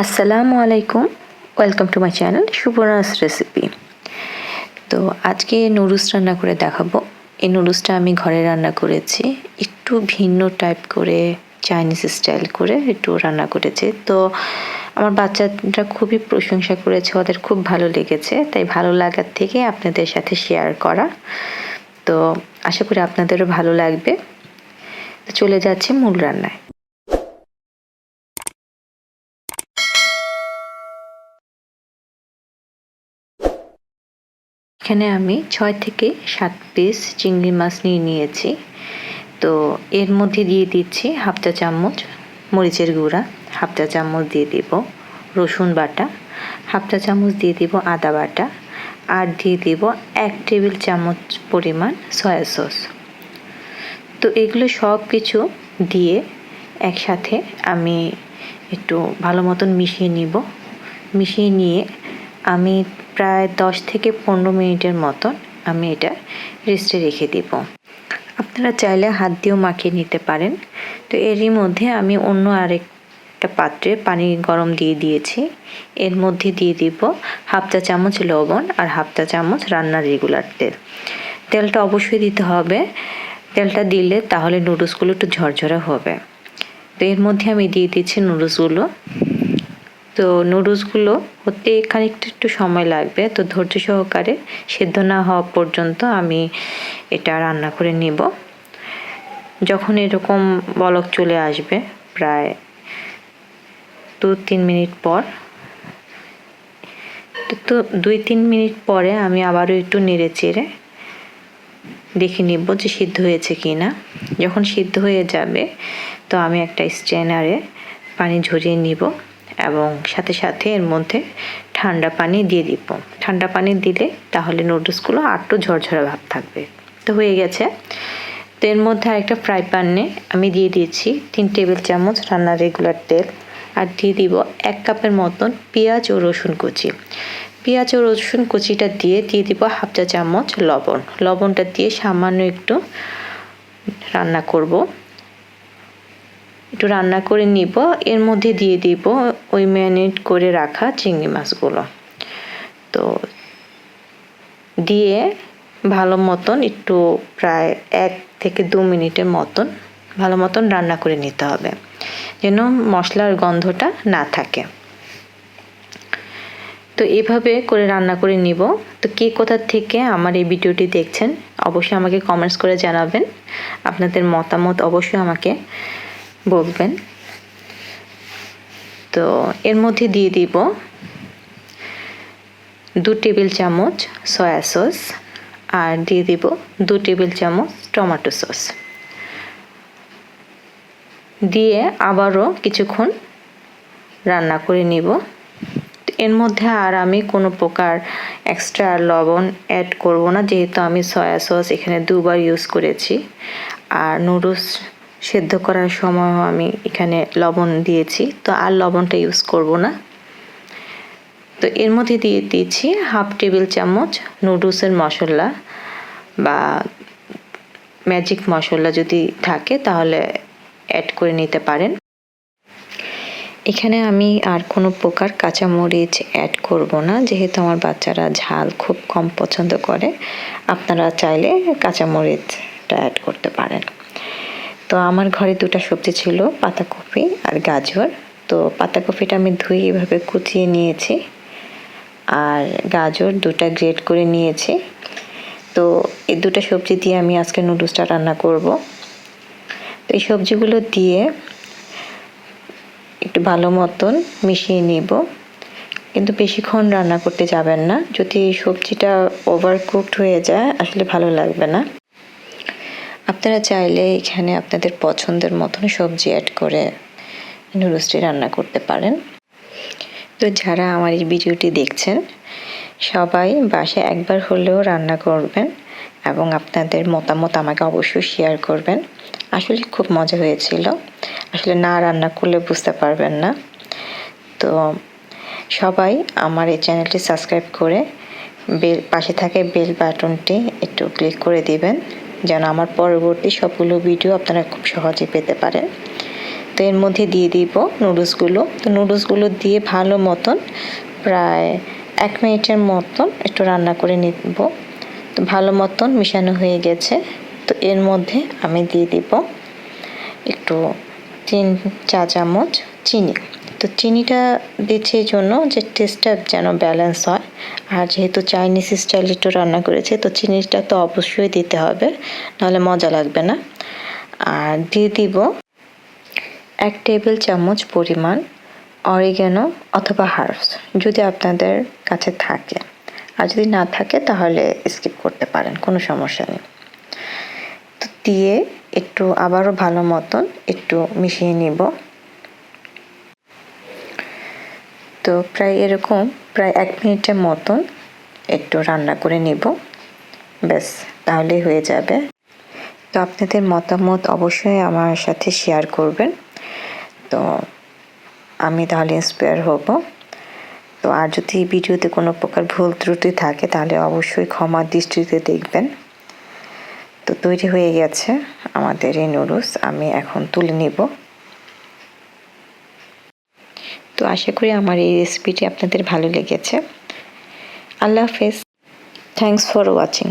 আসসালামু আলাইকুম, welcome to my channel Subarna's recipe. তো আজকে নুডলস রান্না করে দেখাবো। এই নুডলসটা আমি ঘরে রান্না করেছি, একটু ভিন্ন টাইপ করে, চাইনিজ স্টাইল করে একটু রান্না করেছি। তো আমার বাচ্চারা খুবই প্রশংসা করেছে, ওদের খুব ভালো লেগেছে, তাই ভালো লাগার থেকে আপনাদের সাথে শেয়ার করা। তো আশা করি আপনাদেরও ভালো লাগবে। তো চলে যাচ্ছি মূল রান্নায়। এখানে আমি 6 থেকে 7 পিস চিংড়ি মাছ নিয়েছি। তো এর মধ্যে দিয়ে দিচ্ছি হাফ চা চামচ মরিচের গুঁড়া, হাফ চা চামচ দিয়ে দেব রসুন বাটা, হাফ চা চামচ দিয়ে দেব আদা বাটা, আর দিয়ে দেব 1 টেবিল চামচ পরিমাণ সয়া সস। তো এগুলো সব কিছু দিয়ে একসাথে আমি একটু ভালো মতন মিশিয়ে নিয়ে আমি প্রায় 10 থেকে 15 মিনিটের মতন আমি এটা রেস্টে রেখে দেব। আপনারা চাইলে হাত দিয়েও মাখিয়ে নিতে পারেন। তো এরই মধ্যে আমি অন্য আরেকটা পাত্রে পানি গরম দিয়ে দিয়েছি। এর মধ্যে দিয়ে দিব হাফ চা চামচ লবণ আর হাফ চা চামচ রান্নার রেগুলার তেল। তেলটা অবশ্যই দিতে হবে, তেলটা দিলে তাহলে নুডলসগুলো একটু ঝরঝরা হবে। তো এর মধ্যে আমি দিয়ে দিচ্ছি নুডলসগুলো। তো নুডলসগুলো হতে খানিকটা একটু সময় লাগবে, তো ধৈর্য সহকারে সেদ্ধ না হওয়া পর্যন্ত আমি এটা রান্না করে নেব। যখন এরকম বলক চলে আসবে প্রায় 2-3 মিনিট পর, তো 2-3 মিনিট পরে আমি আবারও একটু নেড়ে চেড়ে দেখে নিব যে সিদ্ধ হয়েছে কি না। যখন সিদ্ধ হয়ে যাবে তো আমি একটা স্ট্রেনারে পানি ঝরিয়ে নিব এবং সাথে সাথে এর মধ্যে ঠান্ডা পানি দিয়ে দিব। ঠান্ডা পানি দিলে তাহলে নুডলসগুলো আরটু ঝরঝরা ভাব থাকবে। তো হয়ে গেছে। তো এর মধ্যে আরেকটা ফ্রাই প্যানে আমি দিয়ে দিয়েছি 3 টেবিল চামচ রান্নার রেগুলার তেল, আর দিয়ে দিব 1 কাপের মতন পেঁয়াজ ও রসুন কুচি। পেঁয়াজ ও রসুন কুচিটা দিয়ে দিব হাফ চা চামচ লবণ। লবণটা দিয়ে সামান্য একটু রান্না করব, একটু রান্না করে নিব। এর মধ্যে দিয়ে দিব ওই ম্যারিনেট করে রাখা চিংড়ি মাছগুলো। তো দিয়ে ভালো মতন একটু প্রায় 1 থেকে 2 মিনিটের মতন ভালো মতন রান্না করে নিতে হবে, যেন মশলার গন্ধটা না থাকে। তো এভাবে করে রান্না করে নিব। তো কে কোথা থেকে আমার এই ভিডিওটি দেখছেন অবশ্যই আমাকে কমেন্টস করে জানাবেন। আপনাদের মতামত অবশ্যই আমাকে বলবেন। তো এর মধ্যে দিয়ে দিব 2 টেবিল চামচ সয়া সস আর দিয়ে দিব 2 টেবিল চামচ টমেটো সস। দিয়ে আবারও কিছুক্ষণ রান্না করে নিব। এর মধ্যে আর আমি কোনো প্রকার এক্সট্রা লবণ অ্যাড করব না, যেহেতু আমি সয়া সস এখানে 2বার ইউজ করেছি। আর নুডলস সেদ্ধ করার সময়ও আমি এখানে লবণ দিয়েছি, তো আর লবণটা ইউজ করব না। তো এর মধ্যে দিয়ে দিয়েছি হাফ টেবিল চামচ নুডলসের মশলা বা ম্যাজিক মশলা যদি থাকে তাহলে অ্যাড করে নিতে পারেন। এখানে আমি আর কোনো প্রকার কাঁচামরিচ অ্যাড করব না, যেহেতু আমার বাচ্চারা ঝাল খুব কম পছন্দ করে। আপনারা চাইলে কাঁচামরিচটা অ্যাড করতে পারেন। তো আমার ঘরে 2টা সবজি ছিল, পাতাকপি আর গাজর। তো পাতাকপিটা আমি ধুয়ে এভাবে কুচিয়ে নিয়েছি, আর গাজর 2টা গ্রেট করে নিয়েছি। তো এই 2টা সবজি দিয়ে আমি আজকে নুডলসটা রান্না করব। তো এই সবজিগুলো দিয়ে একটু ভালো মতন মিশিয়ে নিব, কিন্তু বেশিক্ষণ রান্না করতে যাবেন না। যদি সবজিটা ওভারকুকড হয়ে যায় আসলে ভালো লাগবে না। আপনারা চাইলে এখানে আপনাদের পছন্দের মতন সবজি অ্যাড করে নুডলসটি রান্না করতে পারেন। তো যারা আমার এই ভিডিওটি দেখছেন সবাই বাসায় একবার হলেও রান্না করবেন এবং আপনাদের মতামত আমাকে অবশ্যই শেয়ার করবেন। আসলে খুব মজা হয়েছিল, আসলে না রান্না করলে বুঝতে পারবেন না। তো সবাই আমার এই চ্যানেলটি সাবস্ক্রাইব করে পাশে থাকে বেল বাটনটি একটু ক্লিক করে দিবেন, যেন আমার পরবর্তী সবগুলো ভিডিও আপনারা খুব সহজে পেতে পারেন। তো তো এর মধ্যে দিয়ে দিব নুডলসগুলো। তো নুডলসগুলো দিয়ে ভালো মতন প্রায় 1 মিনিটের মতন একটু রান্না করে নিব। তো ভালো মতন মিশানো হয়ে গেছে। তো এর মধ্যে আমি দিয়ে দিব একটু 3 চা চামচ চিনি। তো চিনিটা দিচ্ছি এই জন্য যে টেস্টটা যেন ব্যালেন্স হয়। আর যেহেতু চাইনিজ স্টাইলে একটু রান্না করেছি, তো চিনিটা তো অবশ্যই দিতে হবে, নাহলে মজা লাগবে না। আর দিয়ে দিব 1 টেবিল চামচ পরিমাণ অরিগ্যানো অথবা হার্বস, যদি আপনাদের কাছে থাকে। আর যদি না থাকে তাহলে স্কিপ করতে পারেন, কোনো সমস্যা নেই। তো দিয়ে একটু আবারও ভালো মতন একটু মিশিয়ে নিব। তো প্রায় 1 মিনিটের মতন একটু রান্না করে নিব, ব্যাস তাহলেই হয়ে যাবে। তো আপনাদের মতামত অবশ্যই আমার সাথে শেয়ার করবেন, তো আমি তাহলে ইন্সপায়ার হব। তো আর যদি ভিডিওতে কোনো প্রকার ভুল ত্রুটি থাকে তাহলে অবশ্যই ক্ষমার দৃষ্টিতে দেখবেন। তো তৈরি হয়ে গেছে আমাদের এই নুডলস, আমি এখন তুলে নিব। তো আশা করি আমার এই রেসিপিটি আপনাদের ভালো লেগেছে। আল্লাহ হাফেজ। Thanks for watching.